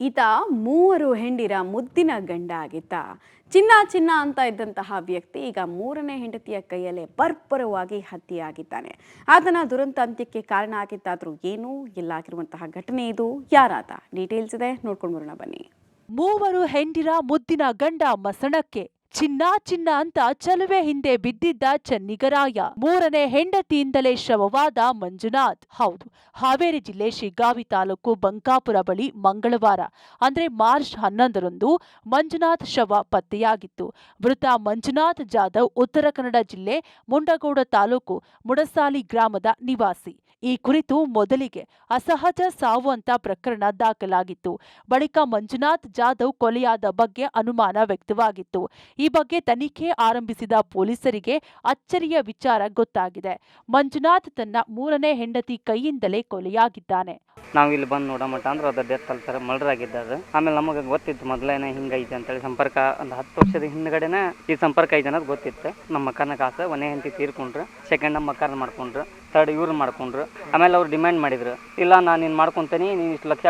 ಈತ ಮೂವರು ಹೆಂಡಿರ ಮುದ್ದಿನ ಗಂಡ ಆಗಿದ್ದ. ಚಿನ್ನ ಚಿನ್ನ ಅಂತ ಇದ್ದಂತಹ ವ್ಯಕ್ತಿ ಈಗ ಮೂರನೇ ಹೆಂಡತಿಯ ಕೈಯಲ್ಲೇ ಬರ್ಬರವಾಗಿ ಹತ್ಯೆಯಾಗಿದ್ದಾನೆ. ಆತನ ದುರಂತ ಅಂತ್ಯಕ್ಕೆ ಕಾರಣ ಆಗಿದ್ದಾದ್ರೂ ಏನೂ ಇಲ್ಲಾಗಿರುವಂತಹ ಘಟನೆ ಇದು. ಯಾರಾತ? ಡೀಟೇಲ್ಸ್ ಇದೆ, ನೋಡ್ಕೊಂಡು ಬರೋಣ ಬನ್ನಿ. ಮೂವರು ಹೆಂಡಿರ ಮುದ್ದಿನ ಗಂಡ ಮಸಣಕ್ಕೆ. ಚಿನ್ನ ಚಿನ್ನ ಅಂತ ಚಲುವೆ ಹಿಂದೆ ಬಿದ್ದಿದ್ದ ಚೆನ್ನಿಗರಾಯ. ಮೂರನೇ ಹೆಂಡತಿಯಿಂದಲೇ ಶವವಾದ ಮಂಜುನಾಥ್. ಹೌದು, ಹಾವೇರಿ ಜಿಲ್ಲೆ ಶಿಗ್ಗಾವಿ ತಾಲೂಕು ಬಂಕಾಪುರ ಬಳಿ ಮಂಗಳವಾರ ಅಂದ್ರೆ ಮಾರ್ಚ್ 11ರಂದು ಮಂಜುನಾಥ್ ಶವ ಪತ್ತೆಯಾಗಿತ್ತು. ಮೃತ ಮಂಜುನಾಥ್ ಜಾಧವ್ ಉತ್ತರ ಕನ್ನಡ ಜಿಲ್ಲೆ ಮುಂಡಗೋಡ ತಾಲೂಕು ಮುಡಸಾಲಿ ಗ್ರಾಮದ ನಿವಾಸಿ. ಈ ಕುರಿತು ಮೊದಲಿಗೆ ಅಸಹಜ ಸಾವು ಅಂತ ಪ್ರಕರಣ ದಾಖಲಾಗಿತ್ತು. ಬಳಿಕ ಮಂಜುನಾಥ್ ಜಾಧವ್ ಕೊಲೆಯಾದ ಬಗ್ಗೆ ಅನುಮಾನ ವ್ಯಕ್ತವಾಗಿತ್ತು. ಈ ಬಗ್ಗೆ ತನಿಖೆ ಆರಂಭಿಸಿದ ಪೊಲೀಸರಿಗೆ ಅಚ್ಚರಿಯ ವಿಚಾರ ಗೊತ್ತಾಗಿದೆ. ಮಂಜುನಾಥ್ ತನ್ನ ಮೂರನೇ ಹೆಂಡತಿ ಕೈಯಿಂದಲೇ ಕೊಲೆಯಾಗಿದ್ದಾನೆ. ನಾವು ಇಲ್ಲಿ ಬಂದು ನೋಡೋ ಮಟ್ಟ ಅಂದ್ರೆ ಅದು ಡೆತ್ ಅಲ್ತಾರೆ, ಮರ್ಡರ್ ಆಗಿದ್ದಾರೆ. ಆಮೇಲೆ ನಮಗೆ ಗೊತ್ತಿತ್ತು ಮೊದಲೇನೆ ಹಿಂಗೈತೆ ಅಂತೇಳಿ. ಸಂಪರ್ಕ ಒಂದು 10 ವರ್ಷದ ಹಿಂದ್ಗಡೆನೆ ಈ ಸಂಪರ್ಕ ಐತೆ ಅನ್ನೋದು ಗೊತ್ತಿತ್ತು. ನಮ್ಮ ಮಕ್ಕನ ಕಾಸ ಒಂದೇ ಹೆಂಡತಿ ತೀರ್ಕೊಂಡ್ರು, ಸೆಕೆಂಡ್ ನಮ್ಮ ಮಕ್ಕನ ಮಾಡ್ಕೊಂಡ್ರು, ಥರ್ಡ್ ಇವ್ರು ಮಾಡ್ಕೊಂಡ್ರು. ಆಮೇಲೆ ಅವ್ರು ಡಿಮ್ಯಾಂಡ್ ಮಾಡಿದ್ರು, ಇಲ್ಲ ನಾನು ನೀನು ಮಾಡ್ಕೊತೀನಿ, ನೀನು ಇಷ್ಟು ಲಕ್ಷ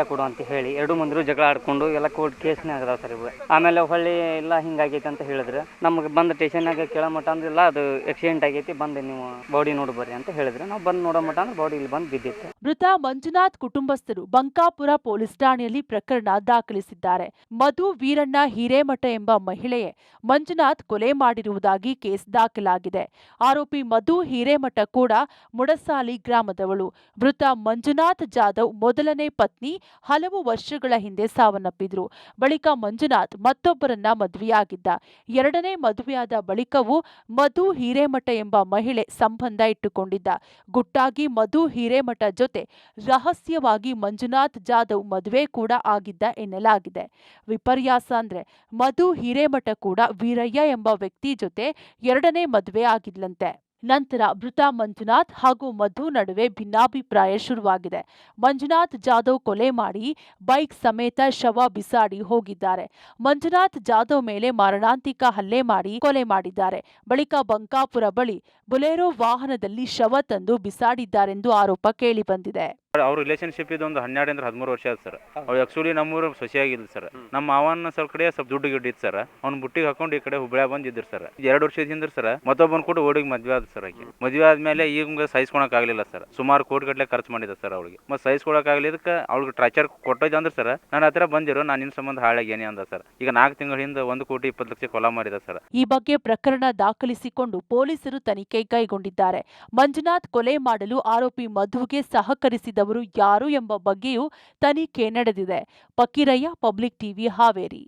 ಕೊಡು ಅಂತ ಹೇಳಿ ಎರಡು ಮಂದಿರು ಜಗಳ ಆಡ್ಕೊಂಡು ಎಲ್ಲ ಕೋರ್ಟ್ ಕೇಸ್ನೇ ಆಗದಾವ ಸರ್ ಇವು. ಆಮೇಲೆ ಹೊಳ್ಳಿ ಇಲ್ಲ ಹಿಂಗಾಗೈತೆ ಅಂತ ಹೇಳಿದ್ರು. ನಮಗೆ ಬಂದು ಸ್ಟೇಷನ್ನಾಗ ಕೇಳೋ ಮಟ್ಟ ಅಂದ್ರೆ ಇಲ್ಲ ಅದು ಆಕ್ಸಿಡೆಂಟ್ ಆಗೈತಿ, ಬಂದು ನೀವು ಬಾಡಿ ನೋಡಿ ಬರ್ರಿ ಅಂತ ಹೇಳಿದ್ರು. ನಾವು ಬಂದು ನೋಡೋ ಮಟ್ಟ ಅಂದ್ರೆ ಬಾಡಿ ಇಲ್ಲಿ ಬಂದು ಬಿದ್ದಿತ್ತು. ಮೃತ ಮಂಜುನಾಥ್ ಕುಟುಂಬಸ್ಥರು ಬಂಕಾಪುರ ಪೊಲೀಸ್ ಠಾಣೆಯಲ್ಲಿ ಪ್ರಕರಣ ದಾಖಲಿಸಿದ್ದಾರೆ. ಮಧು ವೀರಣ್ಣ ಹಿರೇಮಠ ಎಂಬ ಮಹಿಳೆಯೇ ಮಂಜುನಾಥ್ ಕೊಲೆ ಮಾಡಿರುವುದಾಗಿ ಕೇಸ್ ದಾಖಲಾಗಿದೆ. ಆರೋಪಿ ಮಧು ಹಿರೇಮಠ ಕೂಡ ಮುಡಸಾಲಿ ಗ್ರಾಮದವಳು. ಮೃತ ಮಂಜುನಾಥ್ ಜಾಧವ್ ಮೊದಲನೇ ಪತ್ನಿ ಹಲವು ವರ್ಷಗಳ ಹಿಂದೆ ಸಾವನ್ನಪ್ಪಿದ್ರು. ಬಳಿಕ ಮಂಜುನಾಥ್ ಮತ್ತೊಬ್ಬರನ್ನ ಮದುವೆಯಾಗಿದ್ದ. ಎರಡನೇ ಮದುವೆಯಾದ ಬಳಿಕವೂ ಮಧು ಹಿರೇಮಠ ಎಂಬ ಮಹಿಳೆ ಸಂಬಂಧ ಇಟ್ಟುಕೊಂಡಿದ್ದ. ಗುಟ್ಟಾಗಿ ಮಧು ಹಿರೇಮಠ ಜೊತೆ ರಹಸ್ಯವಾಗಿ ಮಂಜುನಾಥ್ ಜಾಧವ್ ಮದುವೆ ಕೂಡ ಆಗಿದ್ದ ಎನ್ನಲಾಗಿದೆ. ವಿಪರ್ಯಾಸ ಅಂದ್ರೆ ಮಧು ಹಿರೇಮಠ ಕೂಡ ವೀರಯ್ಯ ಎಂಬ ವ್ಯಕ್ತಿ ಜೊತೆ ಎರಡನೇ ಮದುವೆ ಆಗಿದ್ಲಂತೆ. ನಂತರ ಮೃತ ಮಂಜುನಾಥ್ ಹಾಗೂ ಮಧು ನಡುವೆ ಭಿನ್ನಾಭಿಪ್ರಾಯ ಶುರುವಾಗಿದೆ. ಮಂಜುನಾಥ್ ಜಾಧವ್ ಕೊಲೆ ಮಾಡಿ ಬೈಕ್ ಸಮೇತ ಶವ ಬಿಸಾಡಿ ಹೋಗಿದ್ದಾರೆ. ಮಂಜುನಾಥ್ ಜಾಧವ್ ಮೇಲೆ ಮಾರಣಾಂತಿಕ ಹಲ್ಲೆ ಮಾಡಿ ಕೊಲೆ ಮಾಡಿದ್ದಾರೆ. ಬಳಿಕ ಬಂಕಾಪುರ ಬಳಿ ಬೊಲೆರೋ ವಾಹನದಲ್ಲಿ ಶವ ತಂದು ಬಿಸಾಡಿದ್ದಾರೆಂದು ಆರೋಪ ಕೇಳಿಬಂದಿದೆ. ಅವ್ರ ರಿಲೇಶನ್ಶಿಪ್ ಇದು ಒಂದು 12-13 ವರ್ಷ ಆಯ್ತು ಸರ್. ಅವ್ರು ಆಕ್ಚುಲಿ ನಮ್ಮೂರು ಸೊಸೆಯಾಗಿಲ್ಲ ಸರ್. ನಮ್ಮ ಮಾವನ ಸ್ವಲ್ಪ ಕಡೆ ಸ್ವಲ್ಪ ದುಡ್ಡು ಇತ್ತು ಸರ್. ಅವ್ನು ಬುಟ್ಟಿಗೆ ಹಾಕೊಂಡು ಈ ಕಡೆ ಹುಬ್ಳ್ಯಾಗ ಬಂದಿದ್ರು ಸರ್. 2 ವರ್ಷದ ಹಿಂದ್ರ ಸರ್ ಮತ್ತೊಬ್ಬನ್ ಕೂಡ ಓಡಿಗೆ ಮದ್ವೆ ಆದ ಸರ್. ಆಗಿ ಮದ್ವೆ ಆದ್ಮೇಲೆ ಈಗ ಸಹಿಸ್ಕೊಳಕ್ ಆಗ್ಲಿಲ್ಲ ಸರ್. ಸುಮಾರು ಕೋಟಿ ಗಟ್ಟಲೆ ಖರ್ಚು ಮಾಡಿದ ಸರ್ ಅವಳಿಗೆ. ಮತ್ತೆ ಸಹಿಸ್ಕೊಳಕ್ ಆಗ್ಲಿದಕ್ಕೆ ಅವ್ಳಿಗೆ ಟ್ರಾಚರ್ ಕೊಟ್ಟೋದ್ ಅಂದ್ರೆ ಸರ್ ನನ್ನ ಹತ್ರ ಬಂದಿರೋ ನಾನು ನಿನ್ ಸಂಬಂಧ ಹಾಳಾಗೇನಿ ಅಂದ ಸರ್. ಈಗ 4 ತಿಂಗಳ ಹಿಂದೆ 1,20,00,000 ಕೊಲ ಮಾಡಿದ ಸರ್. ಈ ಬಗ್ಗೆ ಪ್ರಕರಣ ದಾಖಲಿಸಿಕೊಂಡು ಪೊಲೀಸರು ತನಿಖೆ ಕೈಗೊಂಡಿದ್ದಾರೆ. ಮಂಜುನಾಥ್ ಕೊಲೆ ಮಾಡಲು ಆರೋಪಿ ಮಧುಗೆ ಸಹಕರಿಸಿದವರು ಯಾರು ಎಂಬ ಬಗ್ಗೆಯೂ ತನಿಖೆ ನಡೆದಿದೆ. ಪಕ್ಕೀರಯ್ಯ, ಪಬ್ಲಿಕ್ ಟಿವಿ, ಹಾವೇರಿ.